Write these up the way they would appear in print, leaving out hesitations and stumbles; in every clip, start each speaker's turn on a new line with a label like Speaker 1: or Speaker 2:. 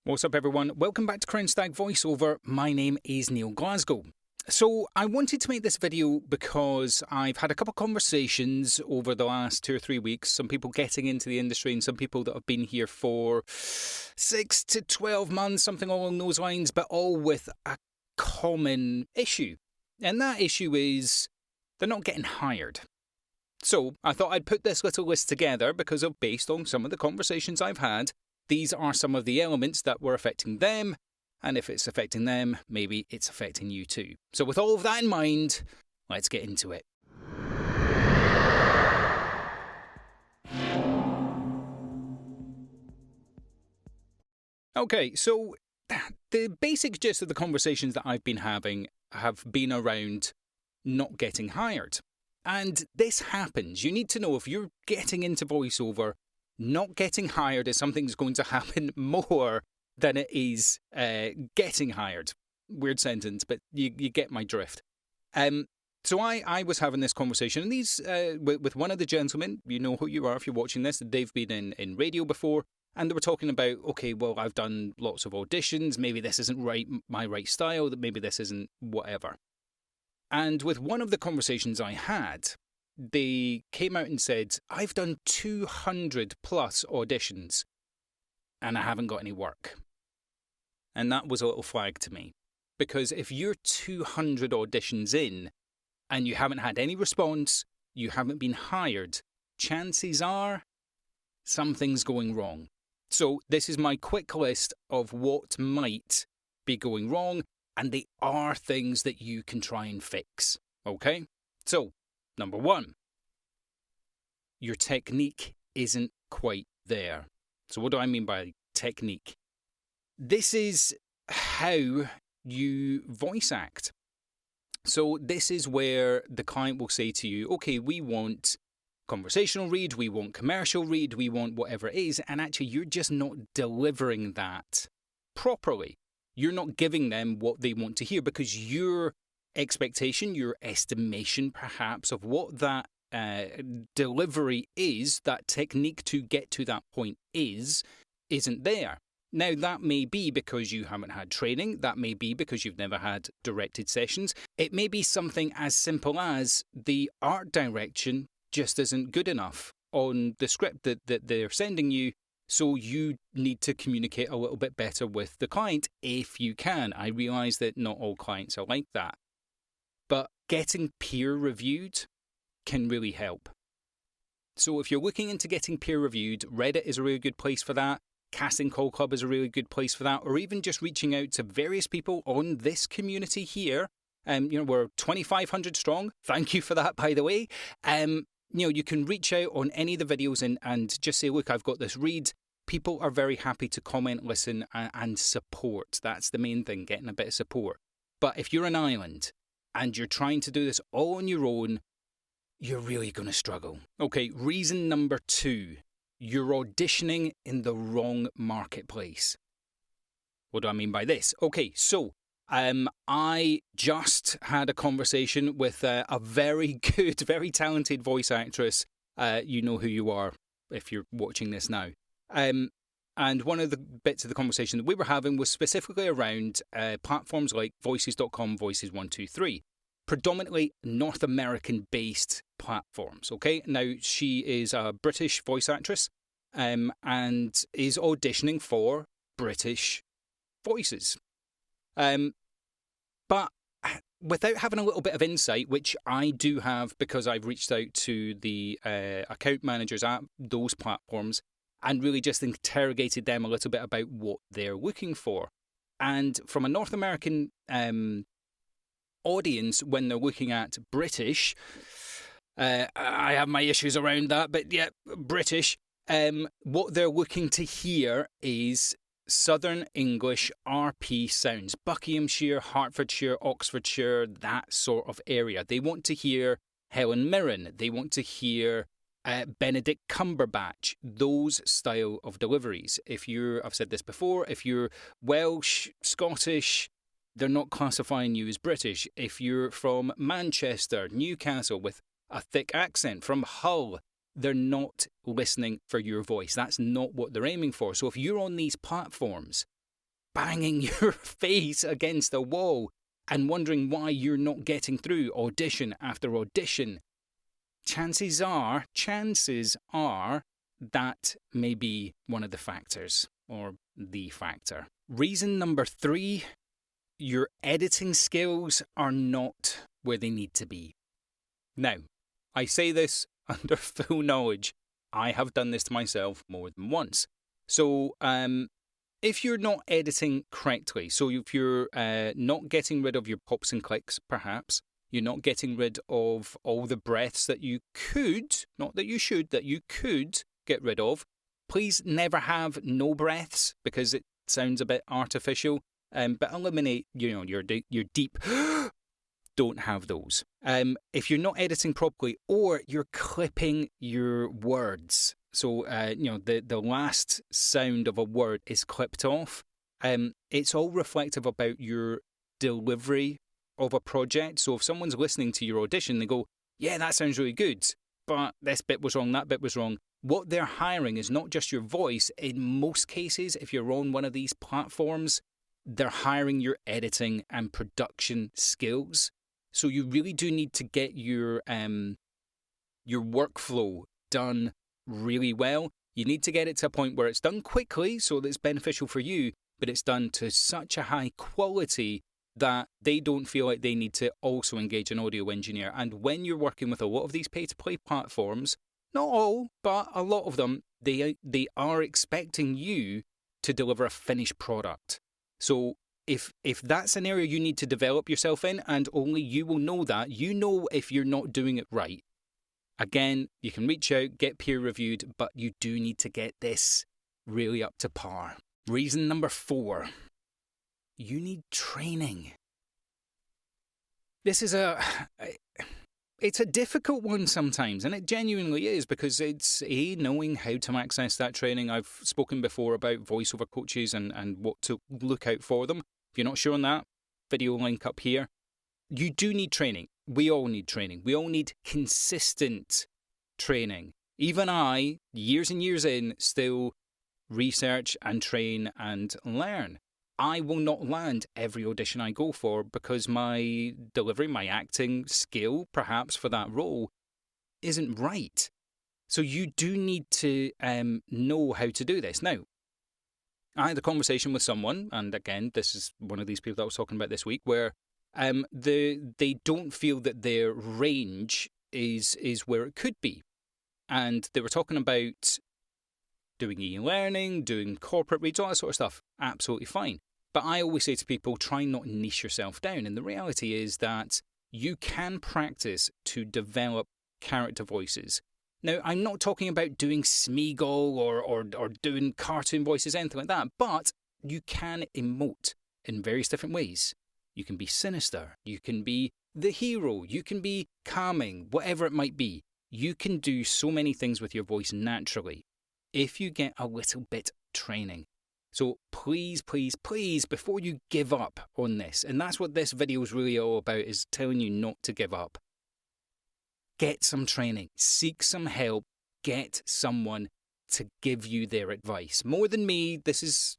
Speaker 1: What's up, everyone? Welcome back to Crown Stag VoiceOver. My name is Neil Glasgow. So I wanted to make this video because I've had a couple of conversations over the last 2 or 3 weeks. Some people getting into the industry and some people that have been here for 6 to 12 months, something along those lines, but all with a common issue. And that issue is they're not getting hired. So I thought I'd put this little list together because based on some of the conversations I've had, these are some of the elements that were affecting them, and if it's affecting them, maybe it's affecting you too. So with all of that in mind, let's get into it. Okay, so the basic gist of the conversations that I've been having have been around not getting hired. And this happens. You need to know if you're getting into voiceover, not getting hired is something that's going to happen more than it is getting hired. Weird sentence, but you get my drift. So I was having this conversation, and these with one of the gentlemen, you know who you are if you're watching this, they've been in radio before, and they were talking about, okay, well, I've done lots of auditions, maybe this isn't my right style, that maybe this isn't whatever. And with one of the conversations I had, they came out and said, I've done 200 plus auditions and I haven't got any work. And that was a little flag to me. Because if you're 200 auditions in and you haven't had any response, you haven't been hired, chances are something's going wrong. So this is my quick list of what might be going wrong, and they are things that you can try and fix. Okay? So, number one, your technique isn't quite there. So what do I mean by technique? This is how you voice act. So this is where the client will say to you, okay, we want conversational read, we want commercial read, we want whatever it is, and actually you're just not delivering that properly. You're not giving them what they want to hear because your expectation, your estimation perhaps of what that delivery is, that technique to get to that point isn't there. Now, that may be because you haven't had training. That may be because you've never had directed sessions. It may be something as simple as the art direction just isn't good enough on the script that they're sending you. So you need to communicate a little bit better with the client if you can. I realise that not all clients are like that. But getting peer-reviewed can really help. So if you're looking into getting peer-reviewed, Reddit is a really good place for that. Casting Call Club is a really good place for that. Or even just reaching out to various people on this community here. We're 2,500 strong. Thank you for that, by the way. You can reach out on any of the videos and just say, look, I've got this read. People are very happy to comment, listen, and support. That's the main thing, getting a bit of support. But if you're an island and you're trying to do this all on your own, you're really going to struggle. Okay, reason number 2, you're auditioning in the wrong marketplace. What do I mean by this? Okay, so I just had a conversation with a very good, very talented voice actress. You know who you are if you're watching this now. And one of the bits of the conversation that we were having was specifically around platforms like Voices.com, Voices123, predominantly North American-based platforms. Okay, now she is a British voice actress and is auditioning for British voices. But without having a little bit of insight, which I do have because I've reached out to the account managers at those platforms and really just interrogated them a little bit about what they're looking for. And from a North American audience, when they're looking at British, I have my issues around that, but yeah, British, what they're looking to hear is Southern English RP sounds, Buckinghamshire, Hertfordshire, Oxfordshire, that sort of area. They want to hear Helen Mirren. They want to hear Benedict Cumberbatch, those style of deliveries. I've said this before, if you're Welsh, Scottish, they're not classifying you as British. If you're from Manchester, Newcastle with a thick accent, from Hull, they're not listening for your voice. That's not what they're aiming for. So if you're on these platforms banging your face against a wall and wondering why you're not getting through audition after audition, chances are that may be one of the factors, or the factor. Reason number 3, your editing skills are not where they need to be. Now, I say this under full knowledge. I have done this to myself more than once. So, if you're not editing correctly, so if you're not getting rid of your pops and clicks, perhaps, you're not getting rid of all the breaths that you could, not that you should, that you could get rid of, please never have no breaths because it sounds a bit artificial. But eliminate, your deep. Don't have those. If you're not editing properly, or you're clipping your words, so the last sound of a word is clipped off. It's all reflective about your delivery of a project. So if someone's listening to your audition, they go, "Yeah, that sounds really good, but this bit was wrong, that bit was wrong." What they're hiring is not just your voice. In most cases, if you're on one of these platforms, they're hiring your editing and production skills. So you really do need to get your workflow done really well. You need to get it to a point where it's done quickly so that it's beneficial for you, but it's done to such a high quality that they don't feel like they need to also engage an audio engineer. And when you're working with a lot of these pay-to-play platforms, not all, but a lot of them, they are expecting you to deliver a finished product. So if that's an area you need to develop yourself in, and only you will know that, if you're not doing it right. Again, you can reach out, get peer reviewed, but you do need to get this really up to par. Reason number 4, you need training. This is it's a difficult one sometimes, and it genuinely is, because it's knowing how to access that training. I've spoken before about voiceover coaches and what to look out for them. If you're not sure on that, video link up here. You do need training. We all need training. We all need consistent training. Even I, years and years in, still research and train and learn. I will not land every audition I go for because my delivery, my acting skill, perhaps for that role, isn't right. So you do need to know how to do this. Now, I had a conversation with someone, and again, this is one of these people that I was talking about this week, where they don't feel that their range is where it could be. And they were talking about doing e-learning, doing corporate reads, all that sort of stuff. Absolutely fine. But I always say to people, try not to niche yourself down. And the reality is that you can practice to develop character voices. Now, I'm not talking about doing Smeagol or doing cartoon voices, anything like that, but you can emote in various different ways. You can be sinister, you can be the hero, you can be calming, whatever it might be. You can do so many things with your voice naturally if you get a little bit training. So please, please, please, before you give up on this, and that's what this video is really all about, is telling you not to give up. Get some training, seek some help, get someone to give you their advice. More than me, this is,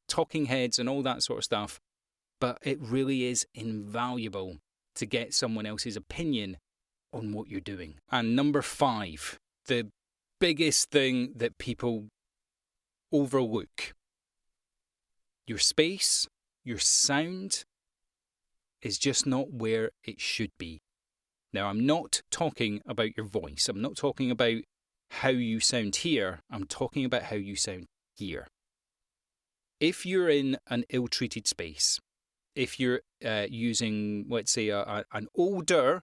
Speaker 1: talking heads and all that sort of stuff, but it really is invaluable to get someone else's opinion on what you're doing. And number 5, the biggest thing that people overlook. Your space, your sound is just not where it should be. Now, I'm not talking about your voice. I'm not talking about how you sound here. I'm talking about how you sound here. If you're in an ill-treated space, if you're using, let's say, an older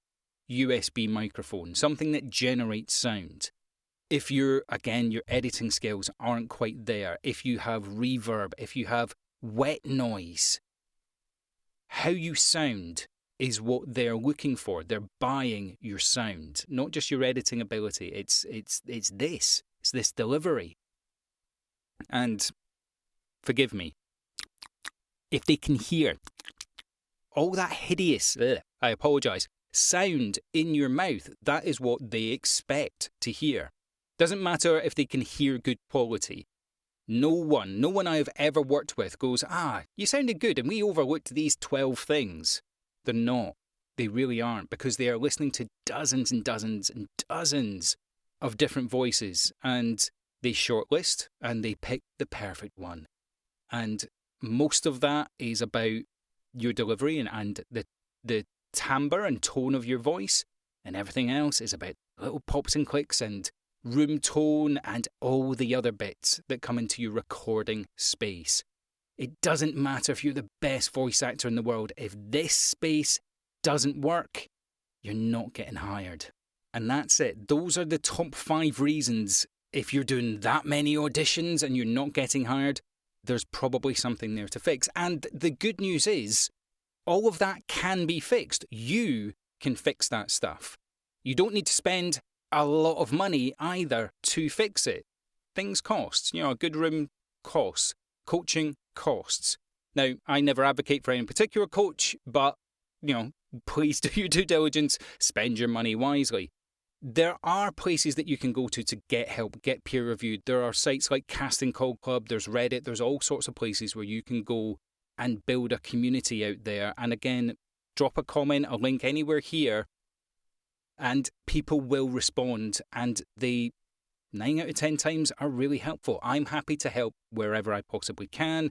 Speaker 1: USB microphone, something that generates sound, if your editing skills aren't quite there, if you have reverb, if you have wet noise, how you sound is what they're looking for. They're buying your sound, not just your editing ability. It's this delivery. And forgive me, if they can hear all that hideous, I apologise, sound in your mouth, that is what they expect to hear. Doesn't matter if they can hear good quality. No one I have ever worked with goes, you sounded good and we overlooked these 12 things. They're not. They really aren't, because they are listening to dozens and dozens and dozens of different voices, and they shortlist and they pick the perfect one. And most of that is about your delivery and the timbre and tone of your voice, and everything else is about little pops and clicks and room tone and all the other bits that come into your recording space. It doesn't matter if you're the best voice actor in the world. If this space doesn't work, you're not getting hired. And that's it. Those are the top 5 reasons. If you're doing that many auditions and you're not getting hired, there's probably something there to fix. And the good news is, all of that can be fixed. You can fix that stuff. You don't need to spend a lot of money either to fix it. Things cost. A good room costs. Coaching costs. Now, I never advocate for any particular coach, but, please do your due diligence, spend your money wisely. There are places that you can go to get help, get peer reviewed. There are sites like Casting Call Club, there's Reddit, there's all sorts of places where you can go and build a community out there. And again, drop a comment, a link anywhere here, and people will respond. And they, 9 out of 10 times, are really helpful. I'm happy to help wherever I possibly can.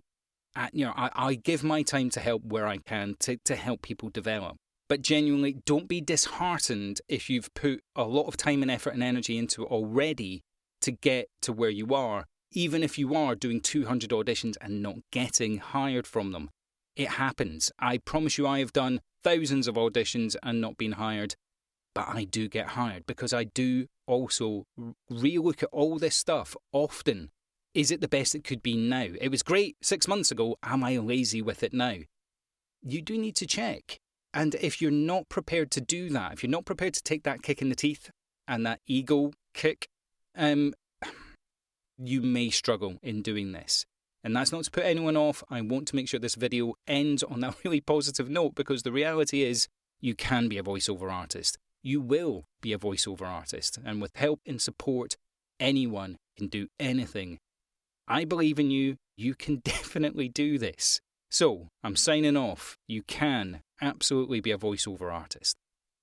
Speaker 1: I give my time to help where I can to help people develop. But genuinely, don't be disheartened if you've put a lot of time and effort and energy into it already to get to where you are, even if you are doing 200 auditions and not getting hired from them. It happens. I promise you, I have done thousands of auditions and not been hired, but I do get hired because I do also relook at all this stuff often. Is it the best it could be now? It was great 6 months ago. Am I lazy with it now? You do need to check. And if you're not prepared to do that, if you're not prepared to take that kick in the teeth and that ego kick, you may struggle in doing this. And that's not to put anyone off. I want to make sure this video ends on that really positive note, because the reality is you can be a voiceover artist. You will be a voiceover artist. And with help and support, anyone can do anything. I believe in you. You can definitely do this. So, I'm signing off. You can absolutely be a voiceover artist.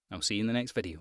Speaker 1: I'll see you in the next video.